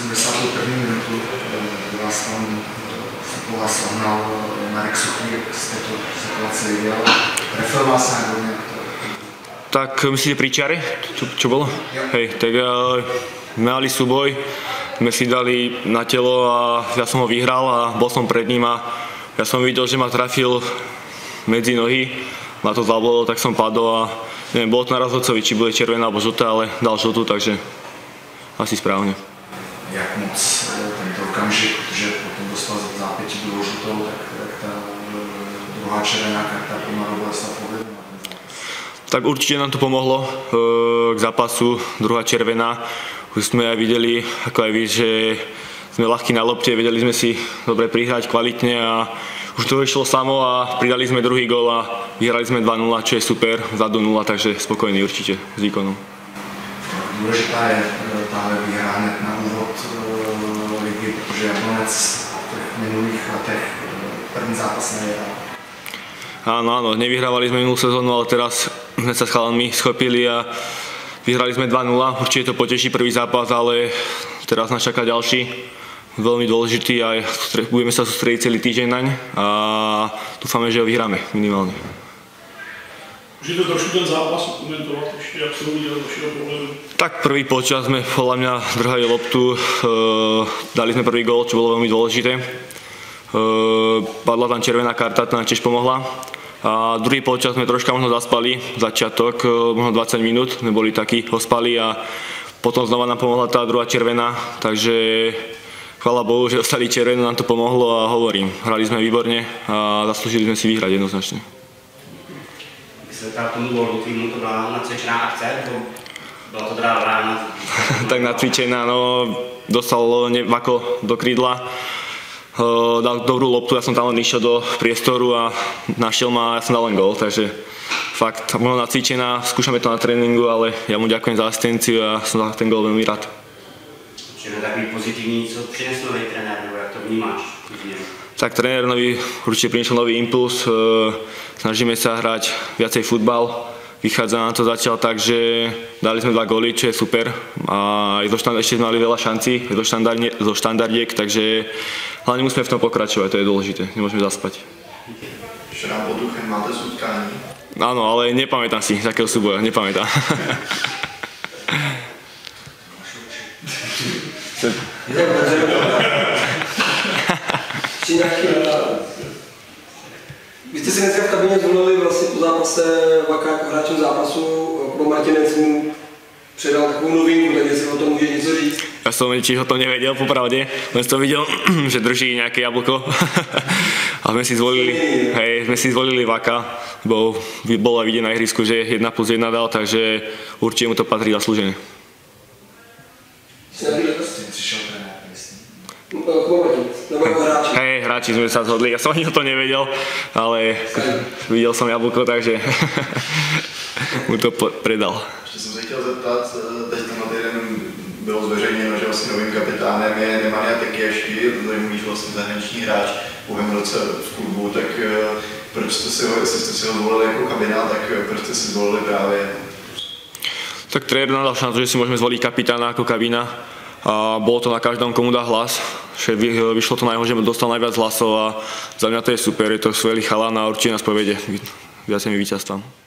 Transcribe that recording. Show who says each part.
Speaker 1: 81. minútu vás tam Sokola sohnal Marek Suchý, jak z tejto situácie videl. Preferoval sa aj nejak to?
Speaker 2: Tak myslíte pri čiare? Čo bolo?
Speaker 1: Ja.
Speaker 2: Hej, tak mali súboj, sme si dali na telo a ja som ho vyhral a bol som pred ním a ja som videl, že ma trafil medzi nohy, ma to zabolelo, tak som padol a neviem, bolo to na rozhodcovi, či bude červená alebo žltá, ale dal žltú, takže asi správne.
Speaker 1: Jak moc tento okamžik, protože potom dostal za zápätí druhou žlutou, tak tá druhá červená karta pro Mladoú Boleslav povedala na ten zápas?
Speaker 2: Tak určite nám to pomohlo k zápasu, druhá červená. Už sme aj videli, ako aj vy, že sme ľahkí na lopte, vedeli sme si dobre prihrať kvalitne a už to išlo samo a pridali sme druhý gól a vyhrali sme 2-0, čo je super, vzadu 0, takže spokojný určite s výkonom.
Speaker 1: Důležitá je tahle výhra hned na úvod ligy, protože Jablonec v těch minulých letech první zápas nevyhral.
Speaker 2: Áno, nevyhrávali sme minulú sezónu, ale teraz sme sa s chalanmi schopili a vyhrali sme 2-0. Určite to poteší prvý zápas, ale teraz nás čaká ďalší, veľmi dôležitý a budeme sa sústrediť celý týždeň naň a dúfame, že ho vyhráme minimálne.
Speaker 3: Můžete trošku ten zápas komentovat ještě, jak se ho viděl z vašeho pohledu?
Speaker 2: Tak prvý počas sme podľa mňa držali loptu, dali sme prvý gól, čo bolo veľmi dôležité. Padla tam červená karta, to nám tiež pomohla. A druhý počas sme troška možno zaspali, začiatok, možno 20 minút, sme boli takí ospali a potom znova nám pomohla tá druhá červená, takže chvála Bohu, že dostali červenú, nám to pomohlo a hovorím, hrali sme výborne a zaslúžili sme si vyhrať jednoznačne.
Speaker 4: K tomu gólu týmu to byla nacvičená akce, nebo byla to teda rána?
Speaker 2: Tak nacvičená, no, dostal Vako do krídla, dal dobrú loptu, ja som tam len išiel do priestoru a našiel ma a ja som dal len gól, takže fakt, možno nacvičená, skúšame to na tréningu, ale ja mu ďakujem za asistenciu a som za ten gól veľmi rád.
Speaker 4: Čiže takový pozitivní, co přinesl nový trenér, nebo jak to vnímáš?
Speaker 2: Tak tréner nový určite priniesol nový impuls, snažíme sa hrať viacej futbal, vychádza nám to zatiaľ tak, že dali sme 2 góly, čo je super a ešte sme mali veľa šancí zo štandardiek, takže hlavne musíme v tom pokračovať, to je dôležité, nemôžeme zaspať.
Speaker 1: Ešte nám pod duchem máte sútkanie?
Speaker 2: Áno, ale nepamätám si takého súboja, nepamätám.
Speaker 5: Vy jste si dneska v kabině zvolili vlastně po zápase Vaka jako hráčem zápasu, pro Martinec mu předal takovou novinku, tak jestli o tom může něco říct.
Speaker 2: Ja som tiež o tom nevedel, popravde, len som videl, že drží nejaké jablko a sme si zvolili Vaka, bo bolo aj vidieť na ihrisku, že 1+1 dal, takže určite mu to patrí zaslúžené. Hej, hráči sme sa zhodli, ja som ani o to nevedel, ale videl som jablko, takže mu to predal.
Speaker 6: Ještě jsem se chtěl zeptat, teď na týden bylo zveřejněno, že vlastně novým kapitánem je Nemanja Tekešky, zajímavý vlastně zahraniční hráč po roce v klubu, tak proč jste si ho, jestli jste si ho zvolili jako kabina, tak proč jste si zvolili právě?
Speaker 2: Tak tréner nám dal šancu, že si môžeme zvoliť kapitána ako kabina a bolo to na každom, komu dá hlas. Vyšlo to na jeho, že dostal najviac hlasov a za mňa to je super, je to skvelý chalan a určite nás povede viacej víťazstvám.